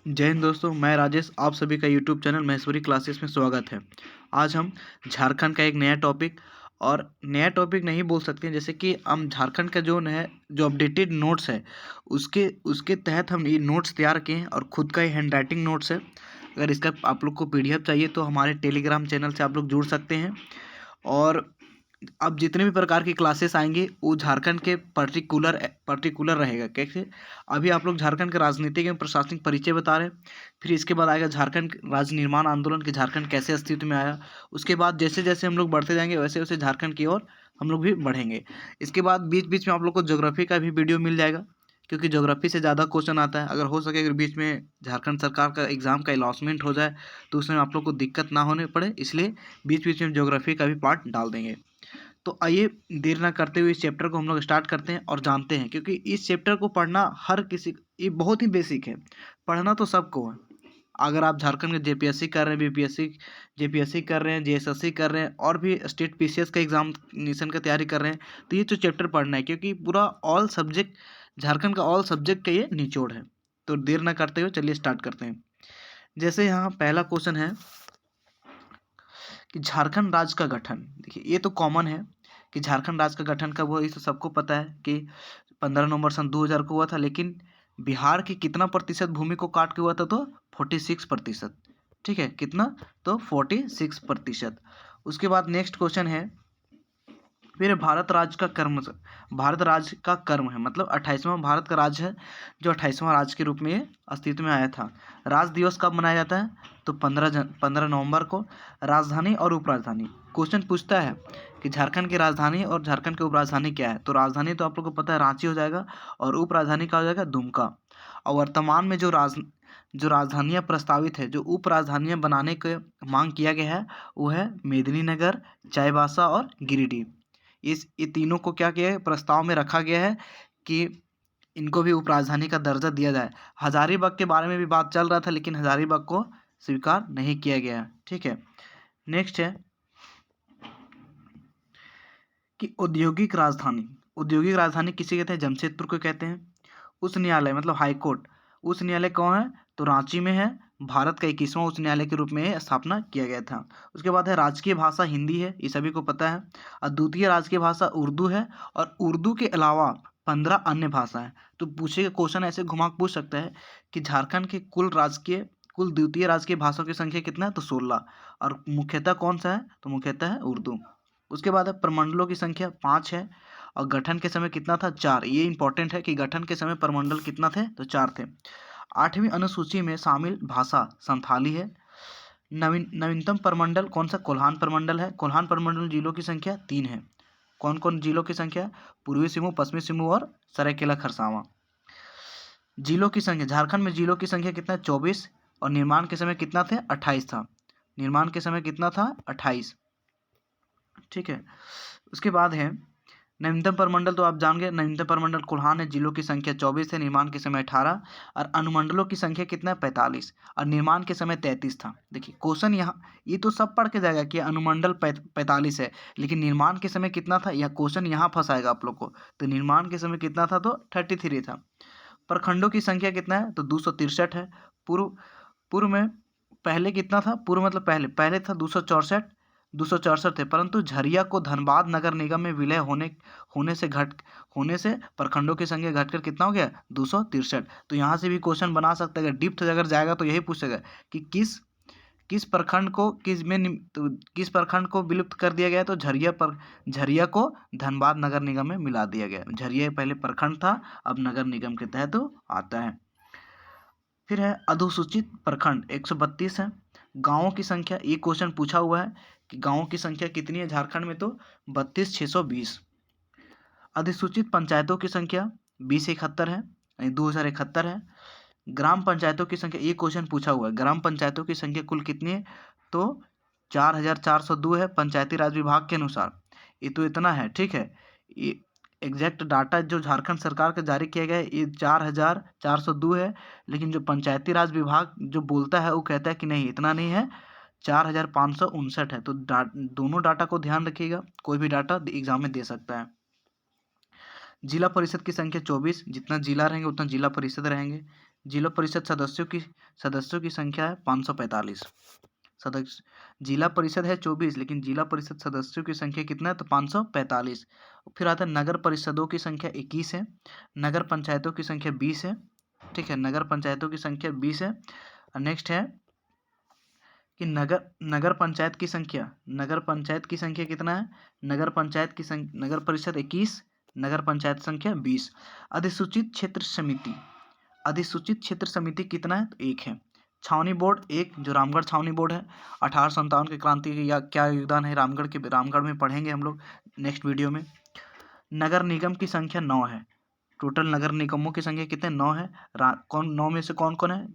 जय हिंद दोस्तों, मैं राजेश आप सभी का यूट्यूब चैनल महेश्वरी क्लासेस में स्वागत है। आज हम झारखंड का एक नया टॉपिक और नया टॉपिक नहीं बोल सकते हैं, जैसे कि हम झारखंड का जो है जो अपडेटेड नोट्स है उसके उसके तहत हम ये नोट्स तैयार किए हैं और ख़ुद का ही हैंड राइटिंग नोट्स है। अगर इसका आप लोग को पीडीएफ चाहिए तो हमारे टेलीग्राम चैनल से आप लोग जुड़ सकते हैं। और अब जितने भी प्रकार की क्लासेस आएंगी वो झारखंड के पर्टिकुलर रहेगा। कैसे? अभी आप लोग झारखंड के राजनीतिक एवं प्रशासनिक परिचय बता रहे हैं, फिर इसके बाद आएगा झारखंड राज्य निर्माण आंदोलन के झारखंड कैसे अस्तित्व में आया। उसके बाद जैसे जैसे हम लोग बढ़ते जाएंगे वैसे वैसे झारखंड की ओर हम लोग भी बढ़ेंगे। इसके बाद बीच बीच में आप लोग को ज्योग्राफी का भी वीडियो मिल जाएगा, क्योंकि ज्योग्राफी से ज़्यादा क्वेश्चन आता है। अगर हो सके अगर बीच में झारखंड सरकार का एग्ज़ाम का अलॉटमेंट हो जाए तो उसमें आप लोग को दिक्कत ना होने पड़े, इसलिए बीच बीच में ज्योग्राफी का भी पार्ट डाल देंगे। तो आइए देर ना करते हुए इस चैप्टर को हम लोग स्टार्ट करते हैं और जानते हैं, क्योंकि इस चैप्टर को पढ़ना हर किसी, ये बहुत ही बेसिक है, पढ़ना तो सबको है। अगर आप झारखंड के जेपीएससी कर रहे हैं, बीपीएससी जेपीएससी कर रहे हैं, जेएसएससी कर रहे हैं और भी स्टेट पीसीएस का एग्जामिनेशन का तैयारी कर रहे हैं, तो ये जो चैप्टर पढ़ना है, क्योंकि पूरा ऑल सब्जेक्ट झारखंड का ऑल सब्जेक्ट का ये निचोड़ है। तो देर ना करते हुए चलिए स्टार्ट करते हैं। जैसे यहाँ पहला क्वेश्चन है कि झारखंड राज्य का गठन। देखिए ये तो कॉमन है कि झारखंड राज्य का गठन कब हुआ, ये तो सबको पता है कि 15 नवंबर सन 2000 को हुआ था। लेकिन बिहार की कितना प्रतिशत भूमि को काट के हुआ था? तो 46%। ठीक है, कितना? तो 46%। उसके बाद नेक्स्ट क्वेश्चन है, फिर भारत राज्य का कर्म है, मतलब 28वां भारत का राज्य है, जो 28वां राज्य के रूप में ये अस्तित्व में आया था। राज्य दिवस कब मनाया जाता है? तो 15 नवंबर को। राजधानी और उपराजधानी, क्वेश्चन पूछता है कि झारखंड की राजधानी और झारखंड की उपराजधानी क्या है। तो राजधानी तो आप लोग को पता है रांची हो जाएगा, और उपराजधानी का हो जाएगा दुमका। और वर्तमान में जो राजधानियाँ प्रस्तावित है, जो उप राजधानियाँ बनाने की मांग किया गया है, वो है मेदिनीनगर, चाईबासा और गिरिडीह। ये तीनों को क्या किया है? प्रस्ताव में रखा गया है कि इनको भी उपराजधानी का दर्जा दिया जाए। हजारीबाग के बारे में भी बात चल रहा था, लेकिन हजारीबाग को स्वीकार नहीं किया गया। ठीक है, नेक्स्ट है कि औद्योगिक राजधानी किसे कहते हैं? जमशेदपुर को कहते हैं। उच्च न्यायालय मतलब हाई कोर्ट, उच्च न्यायालय कौन है? तो रांची में है। भारत का 21वां उच्च न्यायालय के रूप में स्थापना किया गया था। उसके बाद है राजकीय भाषा हिंदी है, ये सभी को पता है। और द्वितीय राजकीय भाषा उर्दू है, और उर्दू के अलावा 15 अन्य भाषा है। तो पूछेगा क्वेश्चन ऐसे घुमा के पूछ सकता है कि झारखंड के कुल द्वितीय राजकीय भाषाओं की संख्या कितना है? तो 16। और मुख्यतः कौन सा है? तो मुख्यतः है उर्दू। उसके बाद है प्रमंडलों की संख्या 5 है, और गठन के समय कितना था? 4। ये इंपॉर्टेंट है कि गठन के समय प्रमंडल कितना थे? तो 4 थे। 8वीं अनुसूची में शामिल भाषा संथाली है। नवीनतम प्रमंडल कौन सा? कोल्हान प्रमंडल है। कोल्हान प्रमंडल जिलों की संख्या 3 है। कौन कौन जिलों की संख्या? पूर्वी सिंहभूम, पश्चिमी सिंहभूम और सरायकेला खरसावां। जिलों की संख्या, झारखंड में जिलों की संख्या कितना? 24। और निर्माण के समय कितना थे? 28 था। निर्माण के समय कितना था? 28। ठीक है, उसके बाद है नवीनतम प्रमंडल। तो आप जान गए नवीनतम प्रमंडल कोल्हान है, जिलों की संख्या 24 है, निर्माण के समय 18। और अनुमंडलों की संख्या कितना है? 45। और निर्माण के समय 33 था। देखिए क्वेश्चन यहाँ ये तो सब पढ़ के जाएगा कि अनुमंडल 45 है, लेकिन निर्माण के समय कितना था? यह क्वेश्चन यहाँ फंसाएगा आप लोग को। तो निर्माण के समय कितना था? तो 33 था। प्रखंडों की संख्या कितना है? तो 263 है। पूर्व पूर्व में पहले कितना था? पूर्व मतलब पहले था 264 थे, परंतु झरिया को धनबाद नगर निगम में विलय होने से प्रखंडों की संख्या घटकर कितना हो गया? 263। तो यहाँ से भी क्वेश्चन बना सकते हैं। अगर डिप्थ अगर जाएगा तो यही पूछेगा कि किस प्रखंड को विलुप्त कर दिया गया? तो झरिया को धनबाद नगर निगम में मिला दिया गया। झरिया पहले प्रखंड था, अब नगर निगम के तहत आता है। फिर है अधोसूचित प्रखंड 132 है। गांवों की संख्या, ये क्वेश्चन पूछा हुआ है कि गांवों की संख्या कितनी है झारखंड में? तो 32,620। अधिसूचित पंचायतों की संख्या 2071 है, यानी 2071 है। ग्राम पंचायतों की संख्या, ये क्वेश्चन पूछा हुआ है, ग्राम पंचायतों की संख्या कुल कितनी है? तो 4402 है पंचायती राज विभाग के अनुसार। ये तो इतना है। ठीक है, ये एग्जैक्ट डाटा जो झारखंड सरकार का जारी किया गया है ये 4402 है, लेकिन जो पंचायती राज विभाग जो बोलता है वो कहता है कि नहीं इतना नहीं है, 4559 है। तो दोनों डाटा को ध्यान रखिएगा, कोई भी डाटा एग्जाम में दे सकता है। जिला परिषद की संख्या 24, जितना जिला रहेंगे उतना जिला परिषद रहेंगे। जिला परिषद सदस्यों की संख्या है 545 सदस्य। जिला परिषद है 24, लेकिन जिला परिषद सदस्यों की संख्या कितना है तो 545। फिर आता है नगर परिषदों की संख्या 21 है, नगर पंचायतों की संख्या 20 है। ठीक है, नगर पंचायतों की संख्या 20 है। नेक्स्ट है कि नगर पंचायत की संख्या कितना है, नगर परिषद 21, नगर पंचायत संख्या 20। अधिसूचित क्षेत्र समिति कितना है तो 1 है। छावनी बोर्ड 1, जो रामगढ़ छावनी बोर्ड है। 1857 की क्रांति के या क्या योगदान है रामगढ़ में पढ़ेंगे हम लोग नेक्स्ट वीडियो में। नगर निगम की संख्या 9 है। टोटल नगर निगमों की संख्या कितने 9 है। 9 में से कौन कौन है।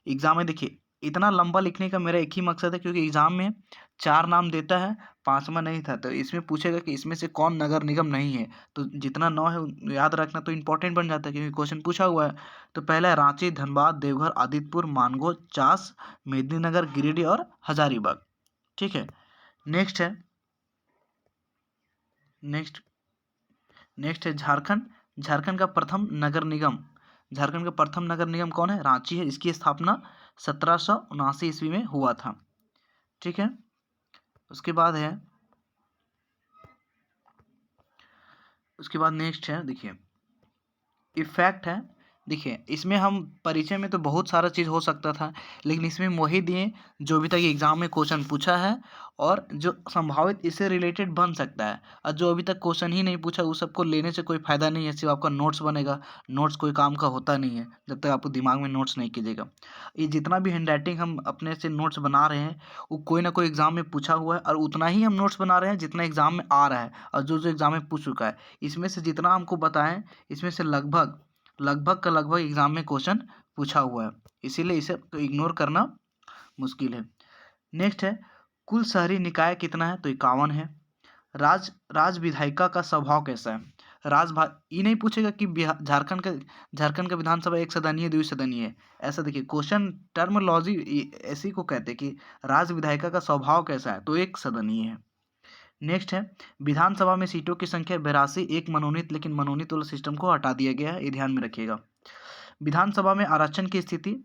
एग्जाम में देखिए, इतना लंबा लिखने का मेरा एक ही मकसद है, क्योंकि एग्जाम में 4 नाम देता है, 5वां नहीं था, तो इसमें पूछेगा कि इसमें से कौन नगर निगम नहीं है, तो जितना 9 है याद रखना तो इंपॉर्टेंट बन जाता है, क्योंकि क्वेश्चन पूछा हुआ है। तो पहला है रांची, धनबाद, देवघर, आदित्यपुर, मानगो, चास, मेदिनीनगर, गिरिडीह और हजारीबाग। ठीक है, नेक्स्ट है झारखंड का प्रथम नगर निगम कौन है, रांची है। इसकी स्थापना 1779 ईस्वी में हुआ था। ठीक है, उसके बाद नेक्स्ट है, देखिए इफेक्ट है। देखिए, इसमें हम परिचय में तो बहुत सारा चीज़ हो सकता था, लेकिन इसमें वही दिए जो अभी तक एग्जाम में क्वेश्चन पूछा है और जो संभावित इससे रिलेटेड बन सकता है, और जो अभी तक क्वेश्चन ही नहीं पूछा उस सबको लेने से कोई फ़ायदा नहीं है, सिर्फ आपका नोट्स बनेगा। नोट्स कोई काम का होता नहीं है जब तक आपको दिमाग में नोट्स नहीं कीजिएगा। ये जितना भी हैंड राइटिंग हम अपने से नोट्स बना रहे हैं वो कोई ना कोई एग्जाम में पूछा हुआ है, और उतना ही हम नोट्स बना रहे हैं जितना एग्जाम में आ रहा है और जो एग्जाम में पूछ चुका है। इसमें से जितना हमको बताएं, इसमें से लगभग एग्जाम में क्वेश्चन पूछा हुआ है, इसीलिए इसे तो इग्नोर करना मुश्किल है। नेक्स्ट है कुल शहरी निकाय कितना है तो 51 है। राज विधायिका का स्वभाव कैसा है। ये नहीं पूछेगा कि झारखंड का विधानसभा एक सदनीय द्विसदनीय है, ऐसा देखिए क्वेश्चन टर्मोलॉजी ऐसी को कहते हैं कि राज विधायिका का स्वभाव कैसा है तो एक सदनीय है। नेक्स्ट है विधानसभा में सीटों की संख्या 82, एक मनोनीत, लेकिन मनोनीत वाला सिस्टम को हटा दिया गया है, ये ध्यान में रखिएगा। विधानसभा में आरक्षण की स्थिति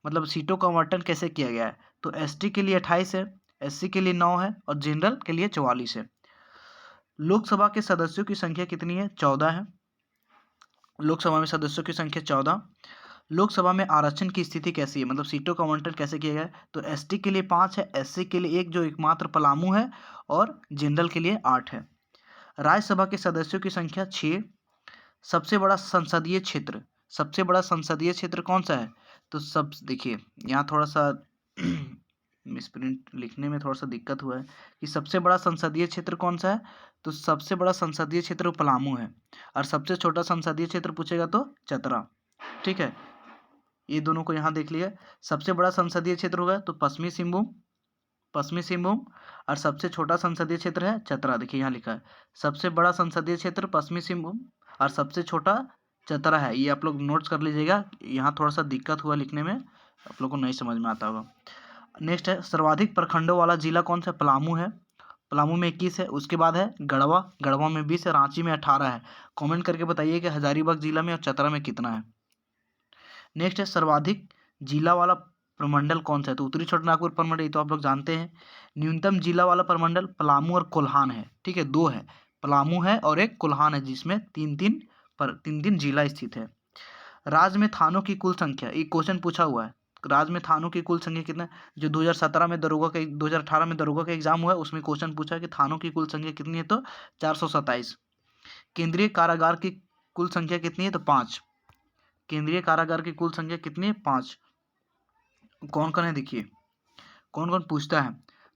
मतलब सीटों का आवंटन कैसे किया गया है तो एसटी के लिए 28 है, एससी के लिए 9 है और जनरल के लिए 44 है। लोकसभा के सदस्यों की संख्या कितनी है 14 है। लोकसभा में सदस्यों की संख्या 14। लोकसभा में आरक्षण की स्थिति कैसी है मतलब सीटों का आवंटन कैसे किया गया है तो एसटी के लिए 5 है, एससी के लिए 1 जो एकमात्र पलामू है और जनरल के लिए 8 है। राज्यसभा के सदस्यों की संख्या 6। सबसे बड़ा संसदीय क्षेत्र कौन सा है तो सब देखिए यहाँ थोड़ा सा मिसप्रिंट लिखने में थोड़ा सा दिक्कत हुआ है कि सबसे बड़ा संसदीय क्षेत्र कौन सा है तो सबसे बड़ा संसदीय क्षेत्र पलामू है, और सबसे छोटा संसदीय क्षेत्र पूछेगा तो चतरा। ठीक है, ये दोनों को यहाँ देख लिया। सबसे बड़ा संसदीय क्षेत्र होगा तो पश्चिमी सिंहभूम और सबसे छोटा संसदीय क्षेत्र है चतरा। देखिए यहाँ लिखा है सबसे बड़ा संसदीय क्षेत्र पश्चिमी सिंहभूम और सबसे छोटा चतरा है। ये आप लोग नोट्स कर लीजिएगा, यहाँ थोड़ा सा दिक्कत हुआ लिखने में, आप लोग को नहीं समझ में आता होगा। नेक्स्ट है सर्वाधिक प्रखंडों वाला जिला कौन सा पलामू है, पलामू में 21 है। उसके बाद है गढ़वा में 20 है, रांची में 18 है। कमेंट करके बताइए कि हजारीबाग जिला में और चतरा में कितना है। नेक्स्ट है सर्वाधिक जिला वाला प्रमंडल कौन सा है तो उत्तरी छोटानागपुर प्रमंडल, ये तो आप लोग जानते हैं। न्यूनतम जिला वाला प्रमंडल पलामू और कोल्हान है। ठीक है, 2 है, पलामू है और एक कोल्हान है, जिसमें 3 जिला स्थित है। राज्य में थानों की कुल संख्या, एक क्वेश्चन पूछा हुआ है, राज्य में थानों की कुल संख्या कितना है जो 2018 में 2018 में दरोगा का एग्जाम हुआ है उसमें क्वेश्चन पूछा है कि थानों की कुल संख्या कितनी है तो 427। केंद्रीय कारागार की कुल संख्या कितनी है तो 5। केंद्रीय कारागार की कुल संख्या कितनी है 5। कौन कौन है देखिए, कौन कौन पूछता है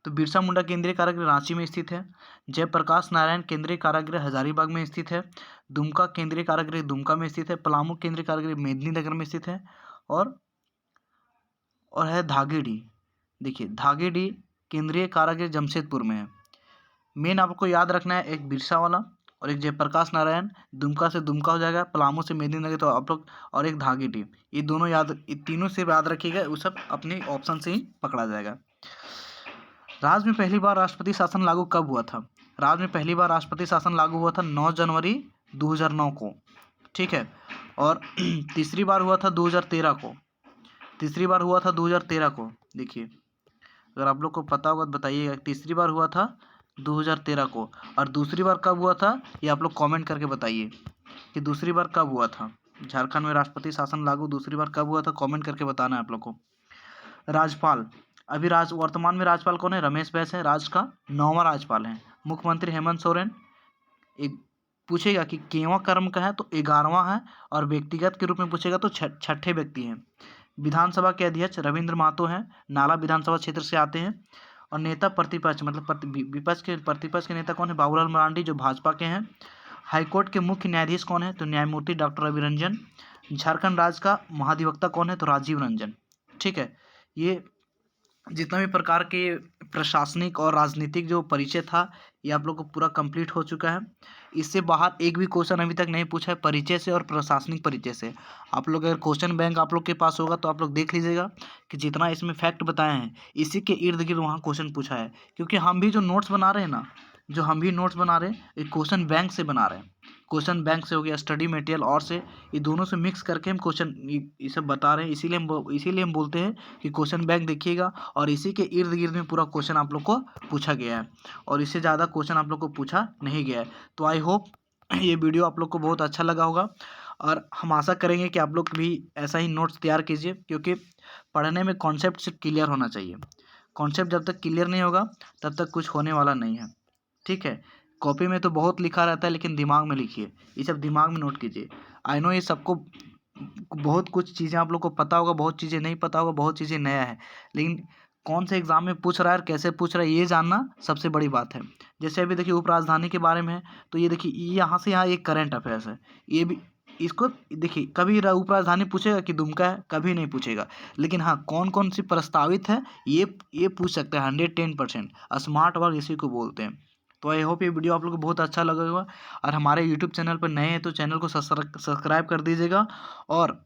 तो बिरसा मुंडा केंद्रीय कारागृह रांची में स्थित है, जयप्रकाश नारायण केंद्रीय कारागृह हजारीबाग में स्थित है, दुमका केंद्रीय कारागृह दुमका में स्थित है, पलामू केंद्रीय कारागृह मेदिनीनगर में स्थित है, और है धागेडी। देखिए धागेडी केंद्रीय कारागृह जमशेदपुर में है। मेन आपको याद रखना है एक बिरसा वाला और एक जयप्रकाश नारायण, दुमका से दुमका हो जाएगा, पलामू से मेदिनीनगर तो आप लोग, और एक धागेडी, ये दोनों ये तीनों से याद रखिएगा, वो सब अपने ऑप्शन से ही पकड़ा जाएगा। राज्य में पहली बार राष्ट्रपति शासन लागू कब हुआ था। राज्य में पहली बार राष्ट्रपति शासन लागू हुआ था 9 जनवरी 2009 को। ठीक है, और तीसरी बार हुआ था 2013 को। तीसरी बार हुआ था 2013 को। देखिए, अगर आप लोग को पता होगा तो बताइएगा। तीसरी बार हुआ था 2013 को, और दूसरी बार कब हुआ था ये आप लोग कमेंट करके बताइए कि दूसरी बार कब हुआ था। झारखंड में राष्ट्रपति शासन लागू दूसरी बार कब हुआ था, कमेंट करके बताना है आप लोग को। राज्यपाल, अभी वर्तमान में राज्यपाल कौन है? रमेश बैस है, राज्य का 9वां राज्यपाल है। मुख्यमंत्री हेमंत सोरेन। एक पूछेगा कि केवां कर्म का है तो 11वां है, और व्यक्तिगत के रूप में पूछेगा तो छठे व्यक्ति हैं। विधानसभा के अध्यक्ष रविंद्र महतो हैं, नाला विधानसभा क्षेत्र से आते हैं। और नेता प्रतिपक्ष मतलब प्रतिपक्ष के नेता कौन है? बाबूलाल मरांडी, जो भाजपा के हैं। हाईकोर्ट के मुख्य न्यायाधीश कौन है? तो न्यायमूर्ति डॉक्टर रवि रंजन। झारखंड राज्य का महाधिवक्ता कौन है? तो राजीव रंजन। ठीक है, ये जितना भी प्रकार के प्रशासनिक और राजनीतिक जो परिचय था ये आप लोग को पूरा कंप्लीट हो चुका है। इससे बाहर एक भी क्वेश्चन अभी तक नहीं पूछा है परिचय से और प्रशासनिक परिचय से। आप लोग अगर क्वेश्चन बैंक आप लोग के पास होगा तो आप लोग देख लीजिएगा कि जितना इसमें फैक्ट बताए हैं इसी के इर्द गिर्द वहाँ क्वेश्चन पूछा है। क्योंकि हम भी जो नोट्स बना रहे हैं ना, जो हम भी नोट्स बना रहे हैं एक क्वेश्चन बैंक से बना रहे हैं। क्वेश्चन बैंक से हो गया, स्टडी मटेरियल और से, ये दोनों से मिक्स करके हम क्वेश्चन ये सब बता रहे हैं। इसीलिए हम बोलते हैं कि क्वेश्चन बैंक देखिएगा, और इसी के इर्द गिर्द में पूरा क्वेश्चन आप लोग को पूछा गया है, और इससे ज़्यादा क्वेश्चन आप लोग को पूछा नहीं गया है। तो आई होप ये वीडियो आप लोग को बहुत अच्छा लगा होगा, और हम आशा करेंगे कि आप लोग भी ऐसा ही नोट्स तैयार कीजिए, क्योंकि पढ़ने में कॉन्सेप्ट से क्लियर होना चाहिए। कॉन्सेप्ट जब तक क्लियर नहीं होगा तब तक कुछ होने वाला नहीं है। ठीक है, कॉपी में तो बहुत लिखा रहता है लेकिन दिमाग में लिखिए, ये सब दिमाग में नोट कीजिए। आई नो ये सबको बहुत कुछ चीज़ें आप लोग को पता होगा, बहुत चीज़ें नहीं पता होगा, बहुत चीज़ें नया है, लेकिन कौन से एग्ज़ाम में पूछ रहा है और कैसे पूछ रहा है ये जानना सबसे बड़ी बात है। जैसे अभी देखिए उप राजधानी के बारे में है, तो ये देखिए यहाँ से यहाँ एक करंट अफेयर्स है, ये भी इसको देखिए कभी उप राजधानी पूछेगा कि दुमका है, कभी नहीं पूछेगा। लेकिन हाँ, कौन कौन सी प्रस्तावित है ये पूछ सकते हैं 110%। स्मार्ट वर्क इसी को बोलते हैं। तो आई होप ये वीडियो आप लोग को बहुत अच्छा लगा होगा, और हमारे यूट्यूब चैनल पर नए हैं तो चैनल को सब्सक्राइब कर दीजिएगा, और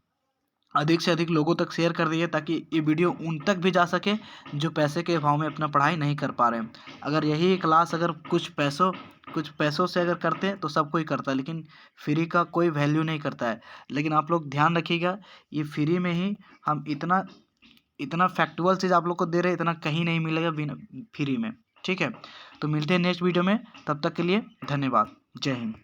अधिक से अधिक लोगों तक शेयर कर दीजिए ताकि ये वीडियो उन तक भी जा सके जो पैसे के अभाव में अपना पढ़ाई नहीं कर पा रहे हैं। अगर यही क्लास अगर कुछ पैसों से अगर करते हैं तो सब कोई करता है, लेकिन फ्री का कोई वैल्यू नहीं करता है। लेकिन आप लोग ध्यान रखिएगा, ये फ्री में ही हम इतना फैक्चुअल चीज़ आप लोग को दे रहे हैं, इतना कहीं नहीं मिलेगा बिना फ्री में। ठीक है, तो मिलते हैं नेक्स्ट वीडियो में, तब तक के लिए धन्यवाद। जय हिंद।